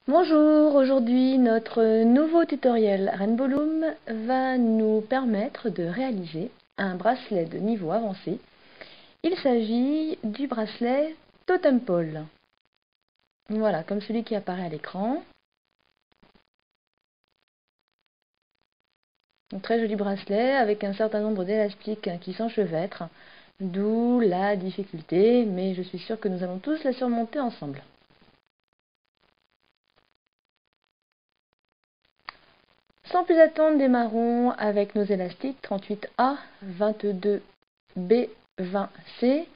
Bonjour, aujourd'hui notre nouveau tutoriel Rainbow Loom va nous permettre de réaliser un bracelet de niveau avancé. Il s'agit du bracelet Totem Pole. Voilà, comme celui qui apparaît à l'écran. Un très joli bracelet avec un certain nombre d'élastiques qui s'enchevêtrent, d'où la difficulté, mais je suis sûre que nous allons tous la surmonter ensemble. Sans plus attendre, démarrons avec nos élastiques 38A, 22B, 20C.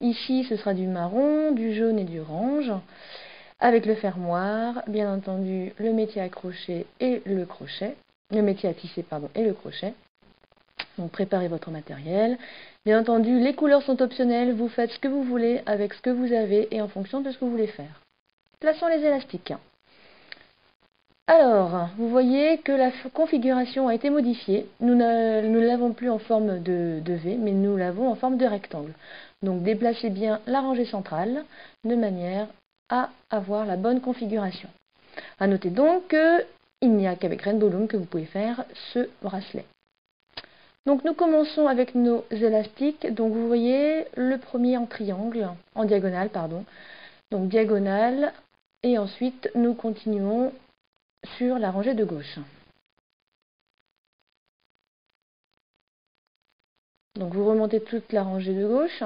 Ici, ce sera du marron, du jaune et du orange. Avec le fermoir, bien entendu, le métier à crochet et le crochet. Le métier à tisser, pardon, et le crochet. Donc préparez votre matériel. Bien entendu, les couleurs sont optionnelles. Vous faites ce que vous voulez avec ce que vous avez et en fonction de ce que vous voulez faire. Plaçons les élastiques. Alors, vous voyez que la configuration a été modifiée. Nous ne l'avons plus en forme de V, mais nous l'avons en forme de rectangle. Donc déplacez bien la rangée centrale de manière à avoir la bonne configuration. A noter donc qu'il n'y a qu'avec Rainbow Loom que vous pouvez faire ce bracelet. Donc nous commençons avec nos élastiques. Donc vous voyez le premier en triangle, en diagonale, pardon. Donc diagonale, et ensuite nous continuons sur la rangée de gauche. Donc vous remontez toute la rangée de gauche.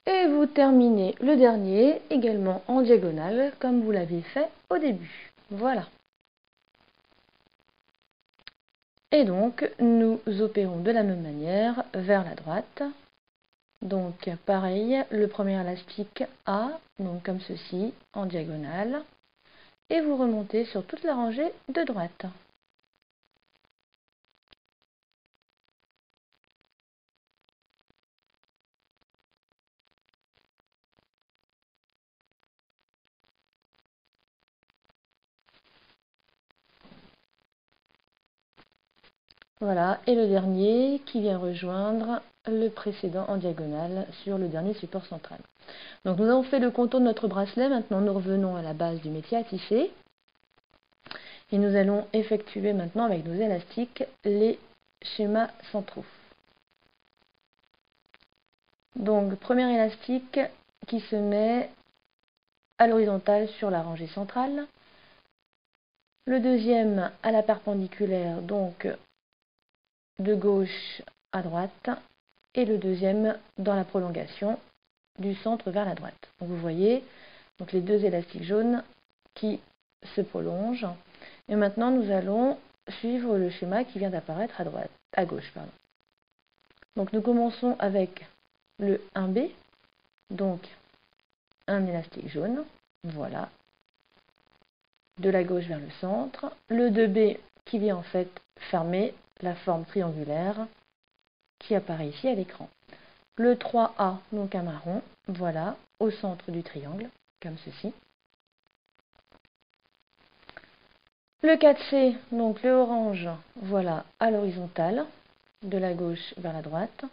Et vous terminez le dernier également en diagonale comme vous l'aviez fait au début. Voilà. Et donc nous opérons de la même manière vers la droite. Donc pareil, le premier élastique A, donc comme ceci, en diagonale. Et vous remontez sur toute la rangée de droite. Voilà, et le dernier qui vient rejoindre le précédent en diagonale sur le dernier support central. Donc nous avons fait le contour de notre bracelet, maintenant nous revenons à la base du métier à tisser. Et nous allons effectuer maintenant avec nos élastiques les schémas centraux. Donc premier élastique qui se met à l'horizontale sur la rangée centrale. Le deuxième à la perpendiculaire, donc de gauche à droite. Et le deuxième dans la prolongation du centre vers la droite. Donc vous voyez donc les deux élastiques jaunes qui se prolongent. Et maintenant nous allons suivre le schéma qui vient d'apparaître à gauche. Pardon. Donc nous commençons avec le 1B, donc un élastique jaune, voilà, de la gauche vers le centre. Le 2B qui vient en fait fermer la forme triangulaire qui apparaît ici à l'écran. Le 3A, donc un marron, voilà, au centre du triangle, comme ceci. Le 4C, donc le orange, voilà, à l'horizontale, de la gauche vers la droite.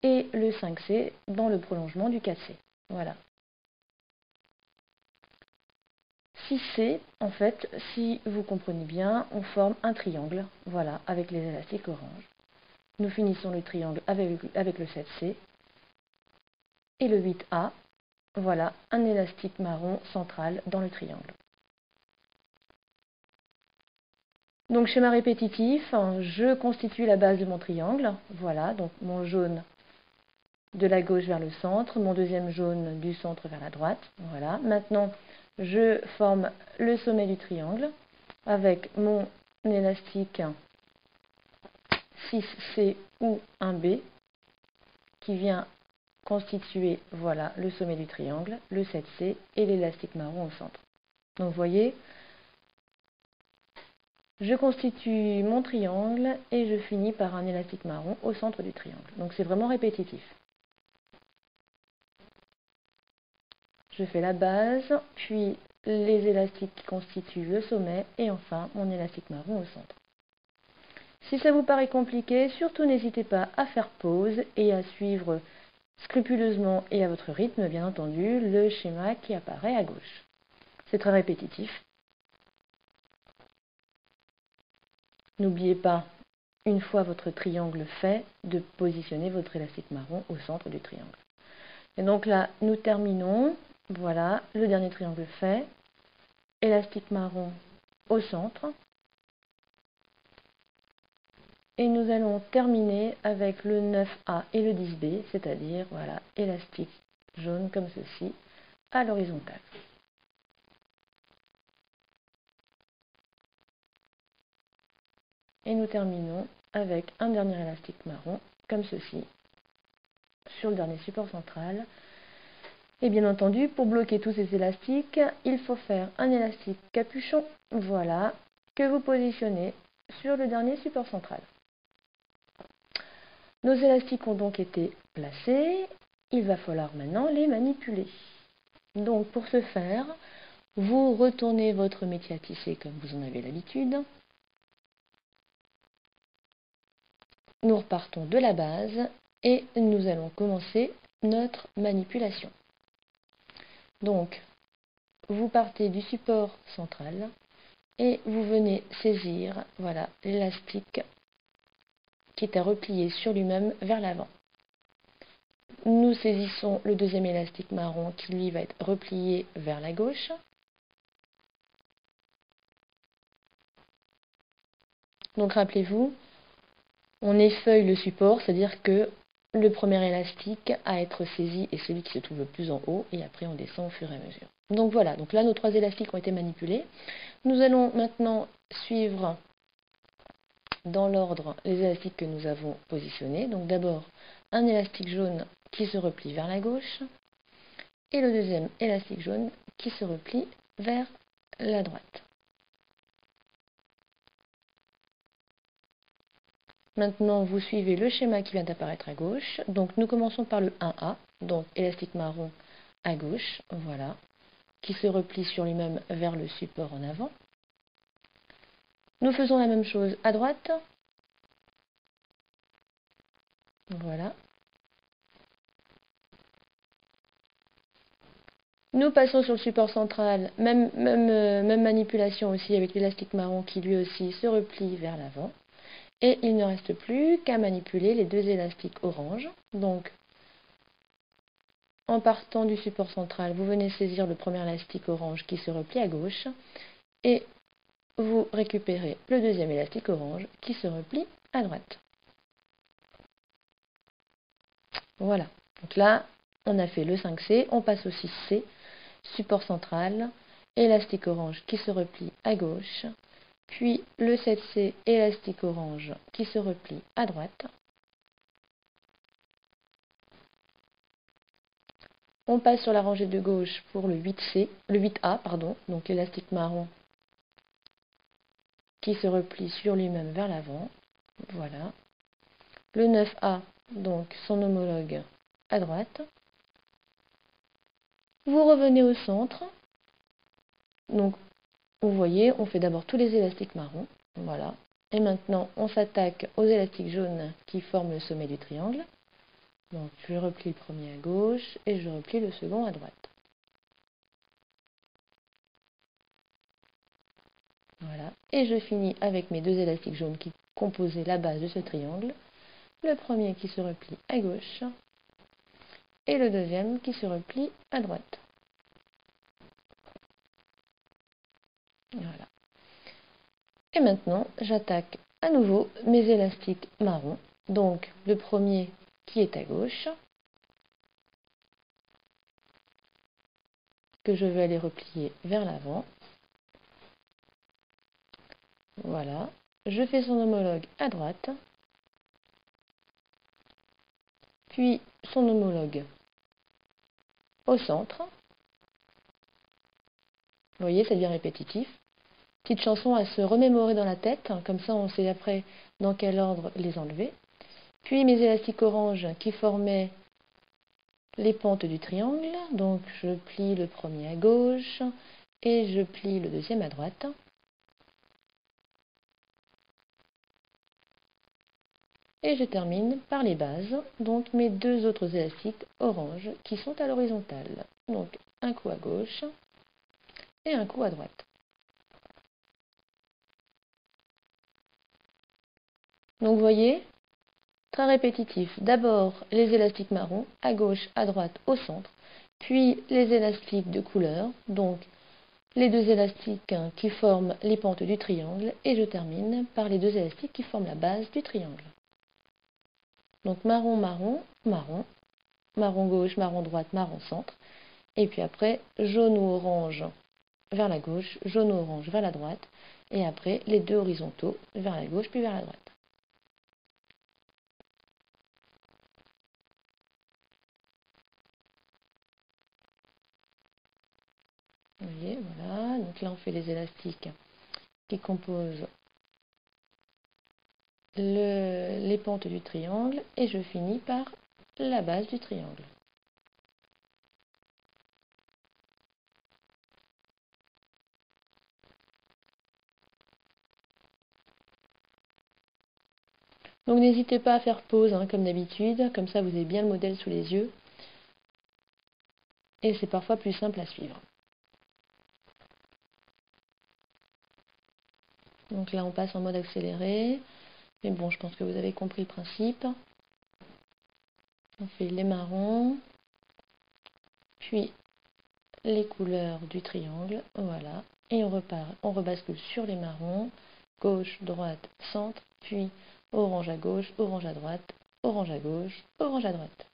Et le 5C dans le prolongement du 4C, voilà. 6C, en fait, si vous comprenez bien, on forme un triangle, voilà, avec les élastiques orange. Nous finissons le triangle avec le 7C. Et le 8A, voilà, un élastique marron central dans le triangle. Donc schéma répétitif, je constitue la base de mon triangle, voilà, donc mon jaune de la gauche vers le centre, mon deuxième jaune du centre vers la droite, voilà. Maintenant, je forme le sommet du triangle avec mon élastique 6C ou 1B qui vient constituer, voilà, le sommet du triangle, le 7C et l'élastique marron au centre. Donc vous voyez, je constitue mon triangle et je finis par un élastique marron au centre du triangle. Donc c'est vraiment répétitif. Je fais la base, puis les élastiques qui constituent le sommet et enfin mon élastique marron au centre. Si ça vous paraît compliqué, surtout n'hésitez pas à faire pause et à suivre scrupuleusement et à votre rythme, bien entendu, le schéma qui apparaît à gauche. C'est très répétitif. N'oubliez pas, une fois votre triangle fait, de positionner votre élastique marron au centre du triangle. Et donc là, nous terminons. Voilà, le dernier triangle fait. Élastique marron au centre. Et nous allons terminer avec le 9A et le 10B, c'est-à-dire, voilà, élastique jaune comme ceci, à l'horizontale. Et nous terminons avec un dernier élastique marron, comme ceci, sur le dernier support central. Et bien entendu, pour bloquer tous ces élastiques, il faut faire un élastique capuchon, voilà, que vous positionnez sur le dernier support central. Nos élastiques ont donc été placés, il va falloir maintenant les manipuler. Donc pour ce faire, vous retournez votre métier à tisser comme vous en avez l'habitude. Nous repartons de la base et nous allons commencer notre manipulation. Donc, vous partez du support central et vous venez saisir, voilà, l'élastique qui est à replier sur lui-même vers l'avant. Nous saisissons le deuxième élastique marron qui lui va être replié vers la gauche. Donc rappelez-vous, on effeuille le support, c'est-à-dire que le premier élastique à être saisi est celui qui se trouve le plus en haut et après on descend au fur et à mesure. Donc voilà, donc là nos trois élastiques ont été manipulés. Nous allons maintenant suivre dans l'ordre les élastiques que nous avons positionnés. Donc d'abord un élastique jaune qui se replie vers la gauche et le deuxième élastique jaune qui se replie vers la droite. Maintenant, vous suivez le schéma qui vient d'apparaître à gauche. Donc nous commençons par le 1A, donc élastique marron à gauche, voilà, qui se replie sur lui-même vers le support en avant. Nous faisons la même chose à droite. Voilà. Nous passons sur le support central, même manipulation aussi avec l'élastique marron qui lui aussi se replie vers l'avant. Et il ne reste plus qu'à manipuler les deux élastiques orange. Donc, en partant du support central, vous venez saisir le premier élastique orange qui se replie à gauche et vous récupérez le deuxième élastique orange qui se replie à droite. Voilà. Donc là, on a fait le 5C, on passe au 6C, support central, élastique orange qui se replie à gauche, puis le 7C, élastique orange qui se replie à droite. On passe sur la rangée de gauche pour le 8A, donc l'élastique marron qui se replie sur lui-même vers l'avant. Voilà. Le 9A, donc son homologue à droite. Vous revenez au centre. Donc, vous voyez, on fait d'abord tous les élastiques marrons. Voilà. Et maintenant, on s'attaque aux élastiques jaunes qui forment le sommet du triangle. Donc, je replie le premier à gauche et je replie le second à droite. Voilà. Et je finis avec mes deux élastiques jaunes qui composaient la base de ce triangle. Le premier qui se replie à gauche et le deuxième qui se replie à droite. Voilà. Et maintenant, j'attaque à nouveau mes élastiques marrons. Donc, le premier qui est à gauche, que je vais aller replier vers l'avant. Voilà. Je fais son homologue à droite, puis son homologue au centre. Vous voyez, ça devient répétitif. Petite chanson à se remémorer dans la tête, comme ça on sait après dans quel ordre les enlever. Puis mes élastiques orange qui formaient les pentes du triangle, donc je plie le premier à gauche et je plie le deuxième à droite. Et je termine par les bases, donc mes deux autres élastiques orange qui sont à l'horizontale. Donc un coup à gauche et un coup à droite. Donc vous voyez, très répétitif. D'abord les élastiques marrons à gauche, à droite, au centre, puis les élastiques de couleur, donc les deux élastiques qui forment les pentes du triangle, et je termine par les deux élastiques qui forment la base du triangle. Donc marron, marron, marron, marron gauche, marron droite, marron centre, et puis après jaune ou orange vers la gauche, jaune ou orange vers la droite, et après les deux horizontaux vers la gauche puis vers la droite. Vous voyez, voilà, donc là on fait les élastiques qui composent les pentes du triangle, et je finis par la base du triangle. Donc n'hésitez pas à faire pause comme d'habitude, comme ça vous avez bien le modèle sous les yeux, et c'est parfois plus simple à suivre. Donc là on passe en mode accéléré, mais bon je pense que vous avez compris le principe. On fait les marrons, puis les couleurs du triangle, voilà, et on repart, on rebascule sur les marrons, gauche, droite, centre, puis orange à gauche, orange à droite, orange à gauche, orange à droite.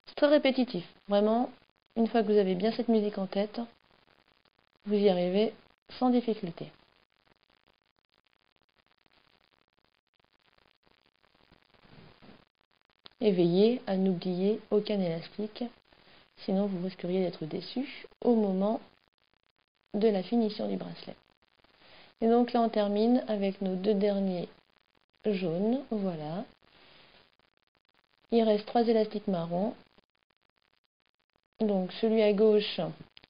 C'est très répétitif, vraiment, une fois que vous avez bien cette musique en tête, vous y arrivez sans difficulté. Et veillez à n'oublier aucun élastique, sinon vous risqueriez d'être déçu au moment de la finition du bracelet. Et donc là on termine avec nos deux derniers jaunes, voilà. Il reste 3 élastiques marrons. Donc celui à gauche,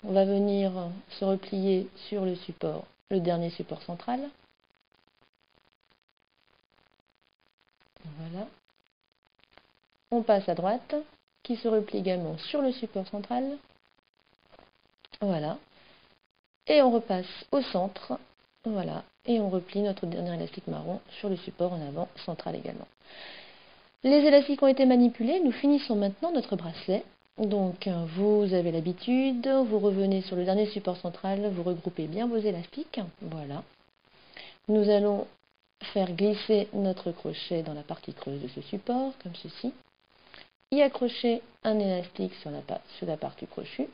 on va venir se replier sur le support, le dernier support central. Voilà. On passe à droite, qui se replie également sur le support central. Voilà. Et on repasse au centre. Voilà. Et on replie notre dernier élastique marron sur le support en avant central également. Les élastiques ont été manipulés. Nous finissons maintenant notre bracelet. Donc vous avez l'habitude, vous revenez sur le dernier support central, vous regroupez bien vos élastiques. Voilà. Nous allons faire glisser notre crochet dans la partie creuse de ce support, comme ceci. Y accrocher un élastique sur la partie crochue.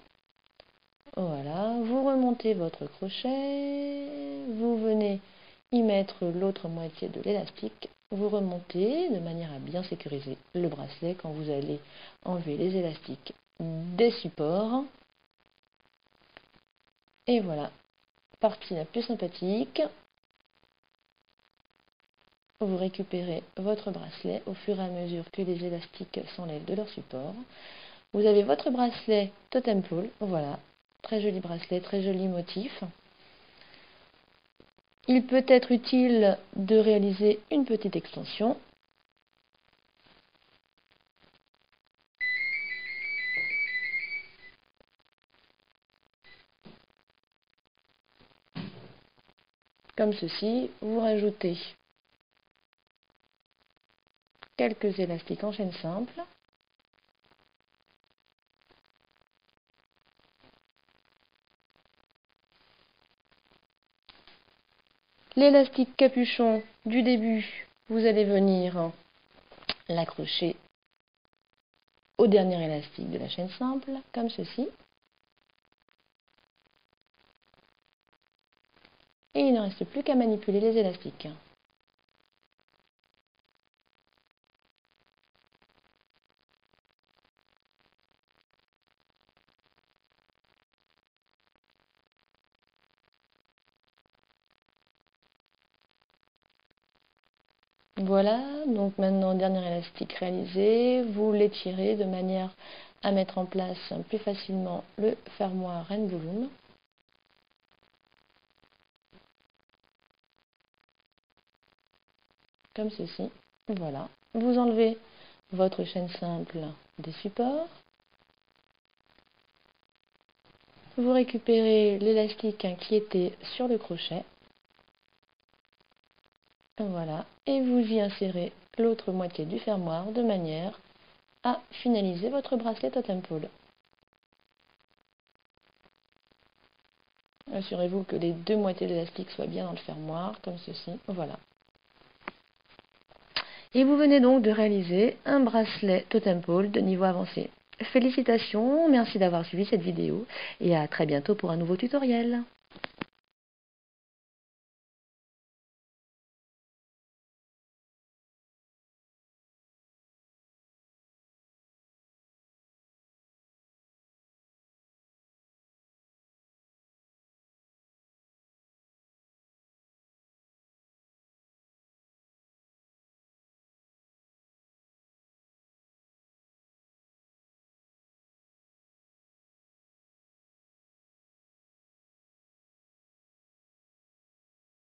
Voilà, vous remontez votre crochet, vous venez y mettre l'autre moitié de l'élastique, vous remontez de manière à bien sécuriser le bracelet quand vous allez enlever les élastiques des supports. Et voilà, partie la plus sympathique. Vous récupérez votre bracelet au fur et à mesure que les élastiques s'enlèvent de leur support. Vous avez votre bracelet Totem Pole, voilà, très joli bracelet, très joli motif. Il peut être utile de réaliser une petite extension. Comme ceci, vous rajoutez quelques élastiques en chaîne simple. L'élastique capuchon du début, vous allez venir l'accrocher au dernier élastique de la chaîne simple, comme ceci. Et il ne reste plus qu'à manipuler les élastiques. Voilà, donc maintenant dernier élastique réalisé, vous l'étirez de manière à mettre en place plus facilement le fermoir Rainbow Loom. comme ceci. Voilà. Vous enlevez votre chaîne simple des supports. Vous récupérez l'élastique qui était sur le crochet. Voilà. Et vous y insérez l'autre moitié du fermoir de manière à finaliser votre bracelet totem pole. Assurez-vous que les deux moitiés d'élastique soient bien dans le fermoir, comme ceci. Voilà. Et vous venez donc de réaliser un bracelet totem pole de niveau avancé. Félicitations, merci d'avoir suivi cette vidéo et à très bientôt pour un nouveau tutoriel.